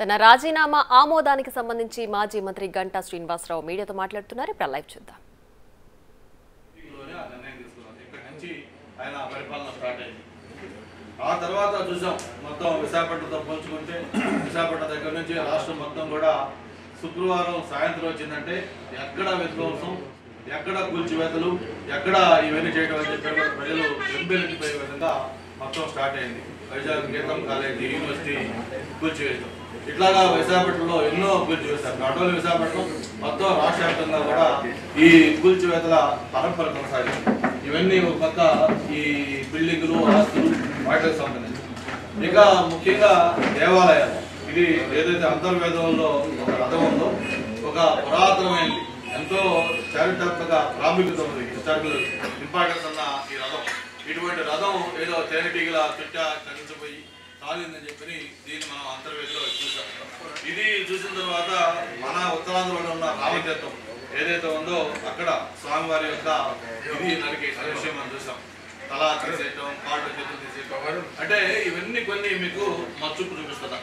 తన రాజీనామా ఆమోదానికి సంబంధించి మాజీ మంత్రి గంటా శ్రీనివాసరావు మీడియాతో మాట్లాడుతున్నారు. ఇప్పుడు లైవ్ చూద్దాం. ఆ తర్వాత చూసాం మొత్తం విశాఖపట్నంతో పోల్చుకుంటే విశాఖపట్నం దగ్గర నుంచి రాష్ట్రం మొత్తం కూడా శుక్రవారం సాయంత్రం వచ్చిందంటే ఎక్కడ విధ్వంసం, ఎక్కడ కూల్చివేతలు, ఎక్కడ ఇవన్నీ చేయడం అని చెప్పి ప్రజలు వెంబెలెత్తిపోయే విధంగా మొత్తం స్టార్ట్ అయింది. వైజాగ్ గీతం కాలేజీ, యూనివర్సిటీ కూల్చివేయడం, ఇట్లాగా విశాఖపట్నంలో ఎన్నో కూల్చివేశారు. నాట్ ఓన్లీ విశాఖపట్నం, మొత్తం రాష్ట్ర వ్యాప్తంగా కూడా ఈ కూల్చివేతల పరంపర కొనసాగింది. ఇవన్నీ ఒక పక్క ఈ బిల్డింగులు, ఆస్తులు, వాటికి సంబంధించి. ఇక ముఖ్యంగా దేవాలయాలు, ఇది ఏదైతే అంతర్వేదంలో ఒక రథం ఉందో, ఒక పురాతనమైనది, ఎంతో చారిత్రాత్మక ప్రాముఖ్యత ఉంది, హిస్టారికల్ ఇంపార్టెన్స్ ఉన్న ఈ రథం. ఇటువంటి రథం ఏదో తేనెటీగల చుట్టా కనిపించిపోయి కాలిందని చెప్పి దీన్ని మనం అంతర్వేదిలో చూసాం. ఇది చూసిన తర్వాత మన ఉత్తరాంధ్రలో ఉన్న రామతీర్థం ఏదైతే ఉందో అక్కడ స్వామివారి యొక్క ఇది నరికి విషయం మనం చూసాం. తల తీసేయటం, కాళ్ళు చేతులు తీసేయటం, అంటే ఇవన్నీ కొన్ని మీకు మచ్చుకు చూపిస్తుందా.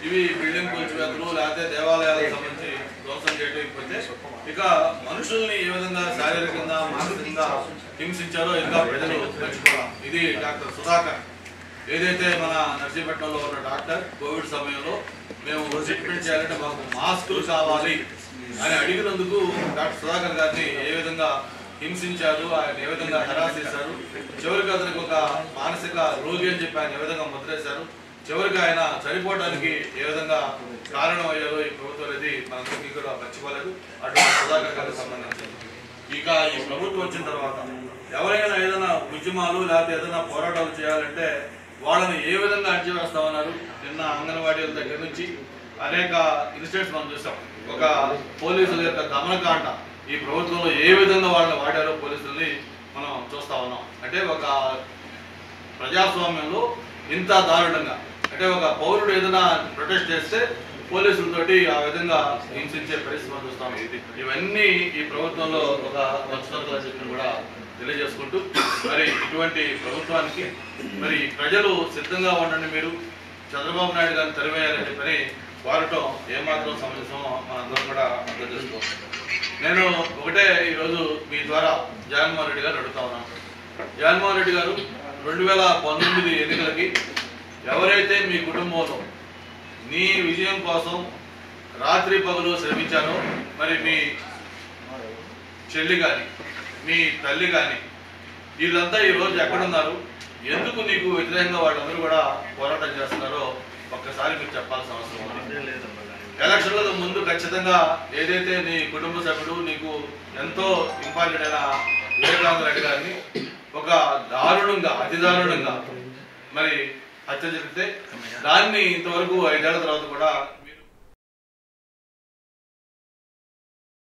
ఇవి బిల్డింగ్ కూల్చివేతలు లేకపోతే దేవాలయాలకు సంబంధించి ధ్వంసం చేయకపోతే ఇక మనుషుల్ని ఏ విధంగా శారీరకంగా మానసికంగా హింసించారో ఇంకా ప్రజలు మర్చిపోవాలి. ఇది డాక్టర్ సుధాకర్, ఏదైతే మన నర్సీపట్నంలో ఉన్న డాక్టర్ కోవిడ్ సమయంలో మేము ట్రీట్మెంట్ చేయాలంటే మాకు మాస్కులు కావాలి అని అడిగినందుకు డాక్టర్ సుధాకర్ గారిని ఏ విధంగా హింసించారు, ఆయన ఏ విధంగా హెరాస్ చేశారు, చివరికి అతనికి ఒక మానసిక రోగి అని చెప్పి ఆయన ఏ విధంగా ముద్రేశారు, చివరికి ఆయన చనిపోవడానికి ఏ విధంగా కారణం అయ్యారో ఈ ప్రభుత్వం అనేది మనందరికీ కూడా మర్చిపోలేదు. అటువంటి సుధాకర్ గారికి సంబంధించింది. ఇక ఈ ప్రభుత్వం వచ్చిన తర్వాత ఎవరైనా ఏదైనా ఉద్యమాలు లేకపోతే ఏదైనా పోరాటాలు చేయాలంటే వాళ్ళని ఏ విధంగా అణచివేస్తామన్నారు. నిన్న అంగన్వాడీల దగ్గర నుంచి అనేక ఇన్సిడెంట్స్ మనం చూసాం. ఒక పోలీసుల యొక్క దమనకాండ ఈ ప్రభుత్వంలో ఏ విధంగా వాళ్ళని వాడారో పోలీసుల్ని మనం చూస్తా ఉన్నాం. అంటే ఒక ప్రజాస్వామ్యంలో ఇంత దారుణంగా, అంటే ఒక పౌరుడు ఏదైనా ప్రొటెస్ట్ చేస్తే పోలీసులతోటి ఆ విధంగా హింసించే పరిస్థితి మనం చూస్తాం. ఇవన్నీ ఈ ప్రభుత్వంలో ఒక వచ్చి కూడా తెలియజేసుకుంటూ మరి ఇటువంటి ప్రభుత్వానికి మరి ప్రజలు సిద్ధంగా ఉండండి, మీరు చంద్రబాబు నాయుడు గారిని తరివేయాలని చెప్పని వారటం ఏమాత్రం సమంజసమో మనందరం కూడా అర్థం చేసుకోవచ్చు. నేను ఒకటే ఈరోజు మీ ద్వారా జగన్మోహన్ రెడ్డి గారు అడుగుతా ఉన్నాను. జగన్మోహన్ రెడ్డి గారు 2019 ఎన్నికలకి ఎవరైతే మీ కుటుంబంలో నీ విజయం కోసం రాత్రి పగలు శ్రమించారో, మరి మీ చెల్లి కానీ మీ తల్లి కానీ వీళ్ళంతా ఈరోజు ఎక్కడున్నారు, ఎందుకు నీకు వ్యతిరేకంగా వాళ్ళందరూ కూడా పోరాటం చేస్తున్నారో ఒక్కసారి మీరు చెప్పాల్సిన అవసరం ఉంది. ఎలక్షన్లకు ముందు ఖచ్చితంగా ఏదైతే నీ కుటుంబ సభ్యుడు నీకు ఎంతో ఇంపార్టెంట్ అయిన వివేకానంద రెడ్డి గారిని ఒక దారుణంగా, అతి దారుణంగా మరి హత్య జరిగితే దాన్ని ఇంతవరకు 5 ఏళ్ల తర్వాత కూడా